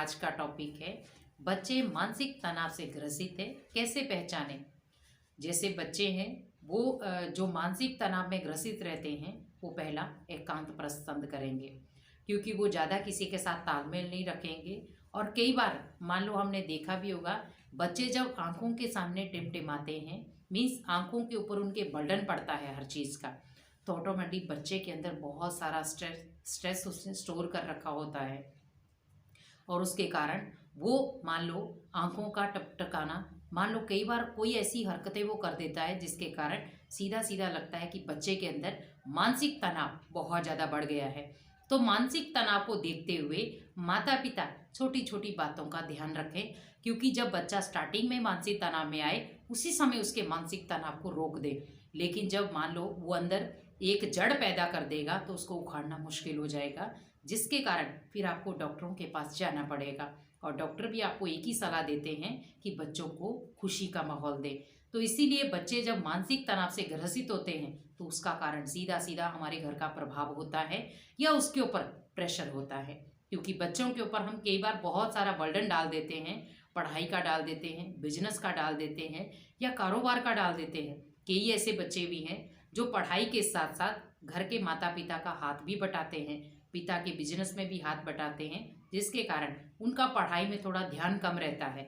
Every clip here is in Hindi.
आज का टॉपिक है बच्चे मानसिक तनाव से ग्रसित है, कैसे पहचानें। जैसे बच्चे हैं वो जो मानसिक तनाव में ग्रसित रहते हैं वो पहला एकांत पसंद करेंगे, क्योंकि वो ज़्यादा किसी के साथ तालमेल नहीं रखेंगे। और कई बार मान लो हमने देखा भी होगा, बच्चे जब आंखों के सामने टिमटिमाते हैं, मीन्स आंखों के ऊपर उनके बर्डन पड़ता है हर चीज़ का, तो ऑटोमेटिक बच्चे के अंदर बहुत सारा स्ट्रेस उसने स्टोर कर रखा होता है। और उसके कारण वो मान लो आंखों का टकटकाना, मान लो कई बार कोई ऐसी हरकतें वो कर देता है जिसके कारण सीधा सीधा लगता है कि बच्चे के अंदर मानसिक तनाव बहुत ज़्यादा बढ़ गया है। तो मानसिक तनाव को देखते हुए माता पिता छोटी छोटी बातों का ध्यान रखें, क्योंकि जब बच्चा स्टार्टिंग में मानसिक तनाव में आए उसी समय उसके मानसिक तनाव को रोक दे। लेकिन जब मान लो वो अंदर एक जड़ पैदा कर देगा तो उसको उखाड़ना मुश्किल हो जाएगा, जिसके कारण फिर आपको डॉक्टरों के पास जाना पड़ेगा। और डॉक्टर भी आपको एक ही सलाह देते हैं कि बच्चों को खुशी का माहौल दे। तो इसीलिए बच्चे जब मानसिक तनाव से ग्रसित होते हैं तो उसका कारण सीधा सीधा हमारे घर का प्रभाव होता है या उसके ऊपर प्रेशर होता है, क्योंकि बच्चों के ऊपर हम कई बार बहुत सारा बर्डन डाल देते हैं, पढ़ाई का डाल देते हैं, बिजनेस का डाल देते हैं या कारोबार का डाल देते हैं। कई ऐसे बच्चे भी हैं जो पढ़ाई के साथ साथ घर के माता पिता का हाथ भी बटाते हैं, पिता के बिजनेस में भी हाथ बटाते हैं, जिसके कारण उनका पढ़ाई में थोड़ा ध्यान कम रहता है।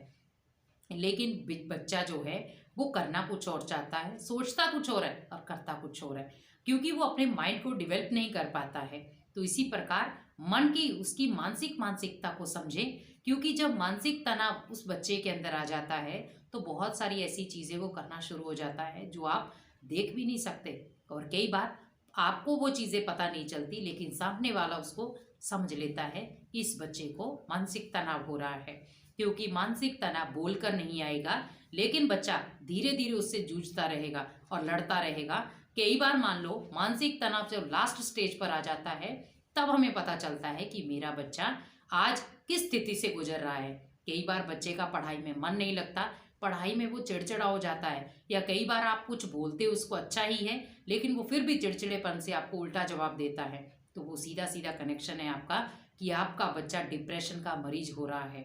लेकिन बच्चा जो है वो करना कुछ और चाहता है, सोचता कुछ और है और करता कुछ और है, क्योंकि वो अपने माइंड को डेवलप नहीं कर पाता है। तो इसी प्रकार मन की उसकी मानसिकता को समझें, क्योंकि जब मानसिक तनाव उस बच्चे के अंदर आ जाता है तो बहुत सारी ऐसी चीज़ें वो करना शुरू हो जाता है जो आप देख भी नहीं सकते। और कई बार आपको वो चीज़ें पता नहीं चलती, लेकिन सामने वाला उसको समझ लेता है कि इस बच्चे को मानसिक तनाव हो रहा है, क्योंकि मानसिक तनाव बोलकर नहीं आएगा, लेकिन बच्चा धीरे धीरे उससे जूझता रहेगा और लड़ता रहेगा। कई बार मान लो मानसिक तनाव जब लास्ट स्टेज पर आ जाता है तब हमें पता चलता है कि मेरा बच्चा आज किस स्थिति से गुजर रहा है। कई बार बच्चे का पढ़ाई में मन नहीं लगता, पढ़ाई में वो चिड़चिड़ा हो जाता है, या कई बार आप कुछ बोलते हो उसको अच्छा ही है लेकिन वो फिर भी चिड़चिड़ेपन से आपको उल्टा जवाब देता है। तो वो सीधा सीधा कनेक्शन है आपका कि आपका बच्चा डिप्रेशन का मरीज हो रहा है,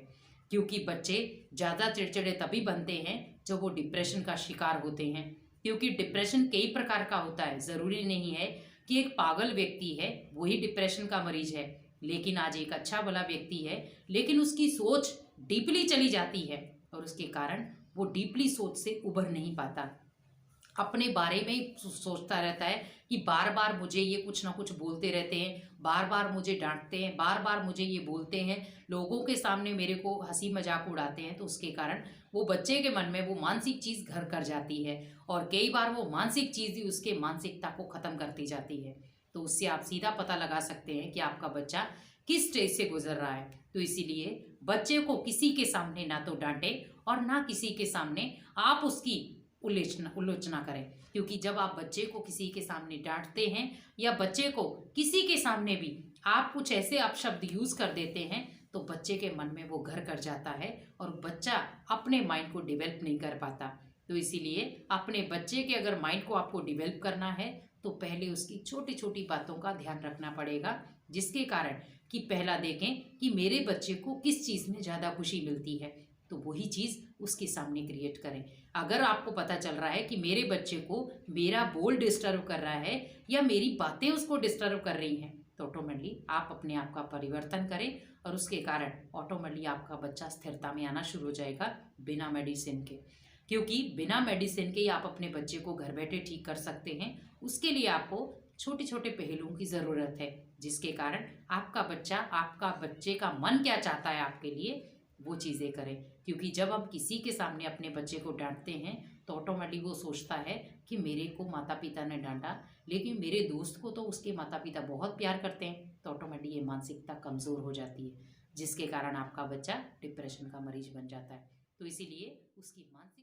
क्योंकि बच्चे ज़्यादा चिड़चिड़े तभी बनते हैं जब वो डिप्रेशन का शिकार होते हैं। क्योंकि डिप्रेशन कई प्रकार का होता है, ज़रूरी नहीं है कि एक पागल व्यक्ति है वही डिप्रेशन का मरीज है। लेकिन आज एक अच्छा भला व्यक्ति है लेकिन उसकी सोच डीपली चली जाती है और उसके कारण वो डीपली सोच से उभर नहीं पाता, अपने बारे में ही सोचता रहता है कि बार बार मुझे ये कुछ ना कुछ बोलते रहते हैं, बार बार मुझे डांटते हैं, बार बार मुझे ये बोलते हैं, लोगों के सामने मेरे को हंसी मजाक उड़ाते हैं। तो उसके कारण वो बच्चे के मन में वो मानसिक चीज़ घर कर जाती है और कई बार वो मानसिक चीज़ ही उसके मानसिकता को ख़त्म करती जाती है। तो उससे आप सीधा पता लगा सकते हैं कि आपका बच्चा किस स्टेज से गुजर रहा है। तो इसीलिए बच्चे को किसी के सामने ना तो डांटे और ना किसी के सामने आप उसकी उलोचना करें, क्योंकि जब आप बच्चे को किसी के सामने डांटते हैं या बच्चे को किसी के सामने भी आप कुछ ऐसे अपशब्द यूज कर देते हैं तो बच्चे के मन में वो घर कर जाता है और बच्चा अपने माइंड को डेवलप नहीं कर पाता। तो इसीलिए अपने बच्चे के अगर माइंड को आपको डेवलप करना है तो पहले उसकी छोटी छोटी बातों का ध्यान रखना पड़ेगा, जिसके कारण कि पहला देखें कि मेरे बच्चे को किस चीज़ में ज़्यादा खुशी मिलती है तो वही चीज़ उसके सामने क्रिएट करें। अगर आपको पता चल रहा है कि मेरे बच्चे को मेरा बोल डिस्टर्ब कर रहा है या मेरी बातें उसको डिस्टर्ब कर रही हैं तो ऑटोमेटिकली आप अपने आप का परिवर्तन करें और उसके कारण ऑटोमेटिकली आपका बच्चा स्थिरता में आना शुरू हो जाएगा बिना मेडिसिन के। क्योंकि बिना मेडिसिन के ही आप अपने बच्चे को घर बैठे ठीक कर सकते हैं। उसके लिए आपको छोटे छोटे पहलुओं की ज़रूरत है, जिसके कारण आपका बच्चे का मन क्या चाहता है आपके लिए वो चीज़ें करें। क्योंकि जब हम किसी के सामने अपने बच्चे को डांटते हैं तो ऑटोमेटिक वो सोचता है कि मेरे को माता पिता ने डांटा, लेकिन मेरे दोस्त को तो उसके माता पिता बहुत प्यार करते हैं, तो ऑटोमेटिक ये मानसिकता कमज़ोर हो जाती है, जिसके कारण आपका बच्चा डिप्रेशन का मरीज बन जाता है। तो इसीलिए उसकी मानसिक